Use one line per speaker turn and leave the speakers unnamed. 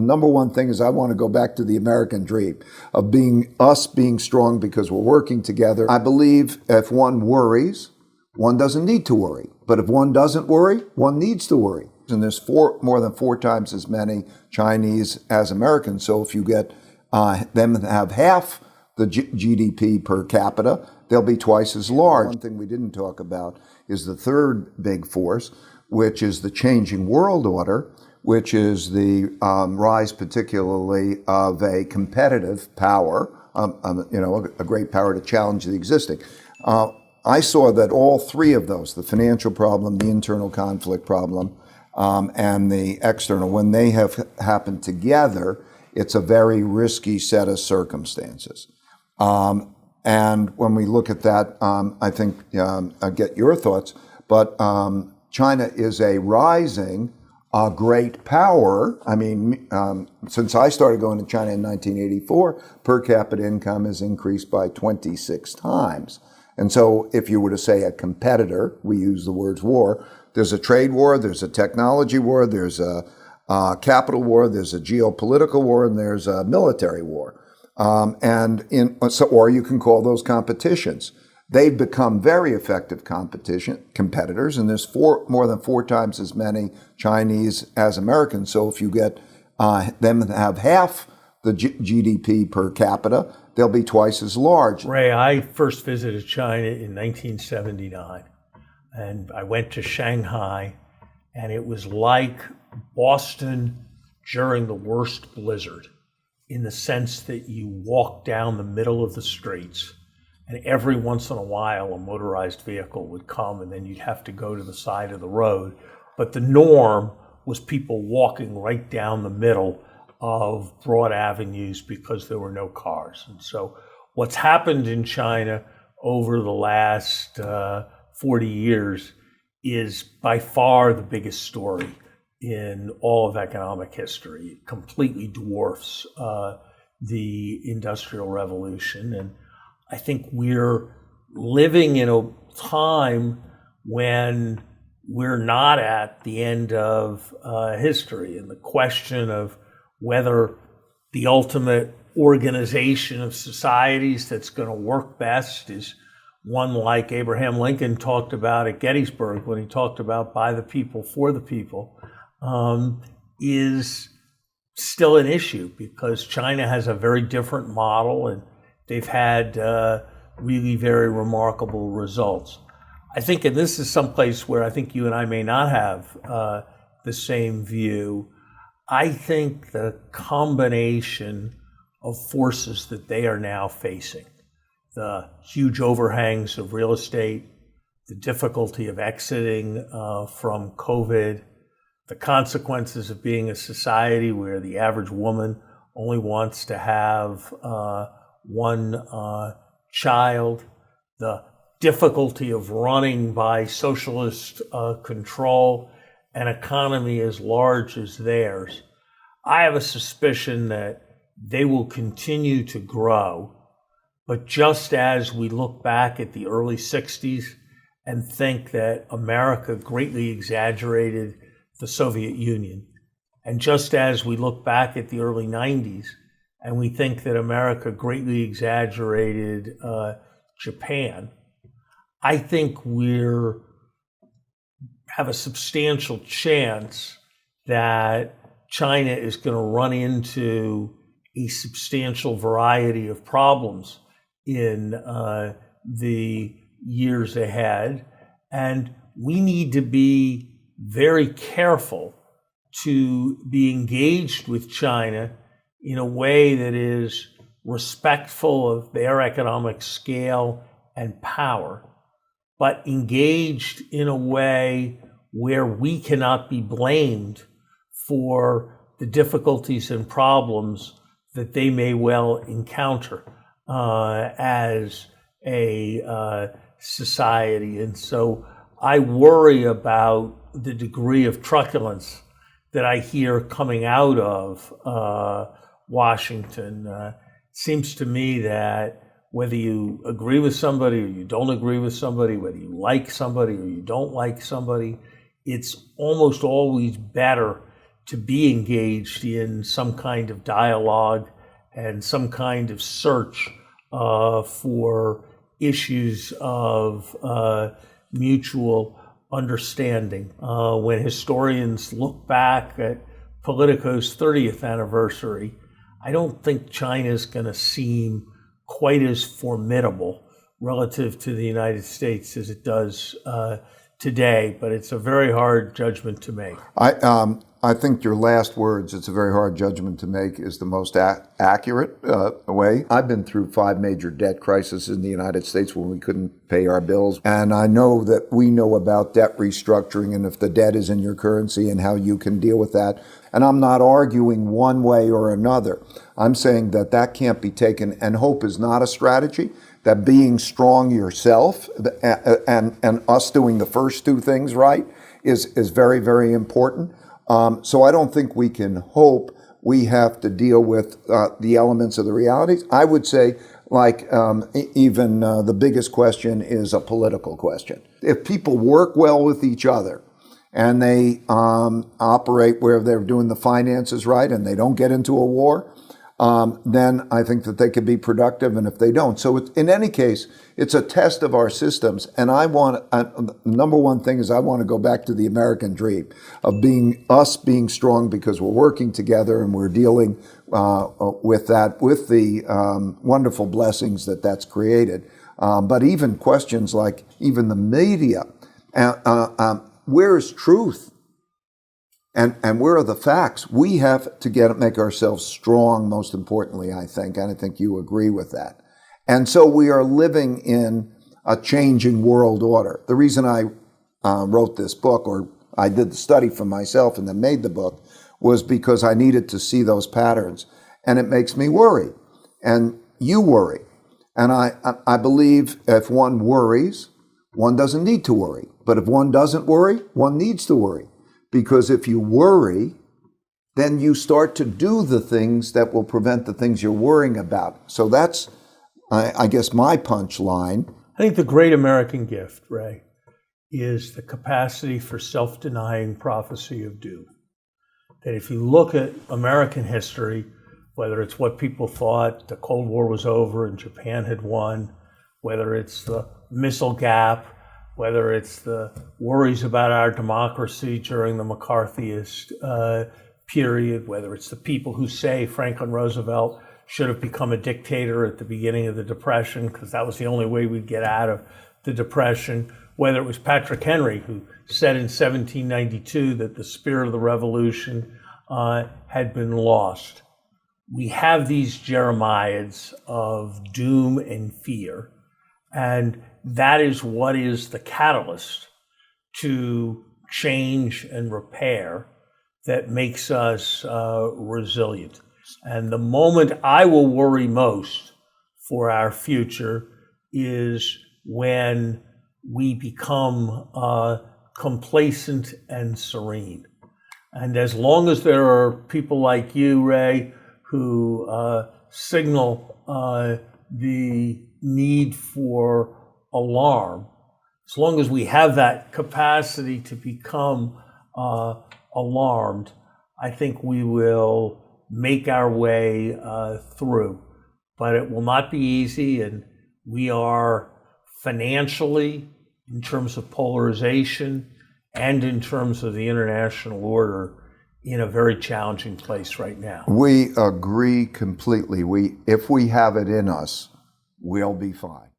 number one thing is I want to go back to the American dream of us being strong because we're working together. I believe if one worries, one doesn't need to worry. But if one doesn't worry, one needs to worry. And there's more than four times as many Chinese as Americans. So if you get them to have half the GDP per capita, they'll be twice as large. One thing we didn't talk about is the third big force, which is the changing world order, which is the rise particularly of a competitive power, a great power to challenge the existing. I saw that all three of those, the financial problem, the internal conflict problem, and the external, when they have happened together, it's a very risky set of circumstances. And when we look at that, I think I get your thoughts, but China is a rising great power. I mean, since I started going to China in 1984, per capita income has increased by 26 times. And so if you were to say a competitor, we use the words war, there's a trade war, there's a technology war, there's a capital war, there's a geopolitical war, and there's a military war. Or you can call those competitions. They've become very effective competitors, and there's more than four times as many Chinese as Americans. So if you get them to have half the GDP per capita, they'll be twice as large.
Ray, I first visited China in 1979, and I went to Shanghai, and it was like Boston during the worst blizzard, in the sense that you walk down the middle of the streets, and every once in a while a motorized vehicle would come, and then you'd have to go to the side of the road. But the norm was people walking right down the middle of broad avenues because there were no cars. And so what's happened in China over the last 40 years is by far the biggest story in all of economic history. It completely dwarfs the Industrial Revolution. And I think we're living in a time when we're not at the end of history. And the question of whether the ultimate organization of societies that's going to work best is one like Abraham Lincoln talked about at Gettysburg when he talked about by the people, for the people, is still an issue, because China has a very different model and they've had really very remarkable results. I think, and this is someplace where I think you and I may not have the same view, I think the combination of forces that they are now facing, the huge overhangs of real estate, the difficulty of exiting from COVID, the consequences of being a society where the average woman only wants to have one child, the difficulty of running by socialist control an economy as large as theirs. I have a suspicion that they will continue to grow, but just as we look back at the early 60s and think that America greatly exaggerated the Soviet Union, and just as we look back at the early 90s and we think that America greatly exaggerated Japan, I think we're have a substantial chance that China is going to run into a substantial variety of problems in the years ahead. And we need to be very careful to be engaged with China in a way that is respectful of their economic scale and power, but engaged in a way where we cannot be blamed for the difficulties and problems that they may well encounter as a society. And so I worry about the degree of truculence that I hear coming out of Washington. It seems to me that whether you agree with somebody or you don't agree with somebody, whether you like somebody or you don't like somebody, it's almost always better to be engaged in some kind of dialogue and some kind of search for issues of mutual understanding. When historians look back at Politico's 30th anniversary, I don't think China is going to seem quite as formidable relative to the United States as it does today, but it's a very hard judgment to make.
I think your last words, it's a very hard judgment to make, is the most accurate way. I've been through 5 major debt crises in the United States when we couldn't pay our bills. And I know that we know about debt restructuring and if the debt is in your currency and how you can deal with that. And I'm not arguing one way or another. I'm saying that that can't be taken, and hope is not a strategy, that being strong yourself and us doing the first 2 things right is very, very important. So I don't think we can hope. We have to deal with the elements of the realities. I would say, like, even the biggest question is a political question. If people work well with each other and they operate where they're doing the finances right and they don't get into a war, then I think that they could be productive, and if they don't. So in any case, it's a test of our systems. And number one thing is I want to go back to the American dream of us being strong because we're working together and we're dealing with the wonderful blessings that's created. But even questions like even the media, where is truth? And where are the facts? We have to make ourselves strong, most importantly, I think, and I think you agree with that. And so we are living in a changing world order. The reason I wrote this book, or I did the study for myself and then made the book, was because I needed to see those patterns. And it makes me worry. And you worry. And I believe if one worries, one doesn't need to worry. But if one doesn't worry, one needs to worry. Because if you worry, then you start to do the things that will prevent the things you're worrying about. So that's, I guess, my punchline.
I think the great American gift, Ray, is the capacity for self-denying prophecy of doom. That if you look at American history, whether it's what people thought the Cold War was over and Japan had won, whether it's the missile gap, whether it's the worries about our democracy during the McCarthyist period, whether it's the people who say Franklin Roosevelt should have become a dictator at the beginning of the Depression because that was the only way we'd get out of the Depression, whether it was Patrick Henry who said in 1792 that the spirit of the revolution had been lost. We have these Jeremiads of doom and fear, and that is what is the catalyst to change and repair that makes us resilient. And the moment I will worry most for our future is when we become complacent and serene. And as long as there are people like you, Ray, who signal the need for alarm, as long as we have that capacity to become alarmed, I think we will make our way through. But it will not be easy, and we are financially, in terms of polarization, and in terms of the international order, in a very challenging place right now.
We agree completely. If we have it in us, we'll be fine.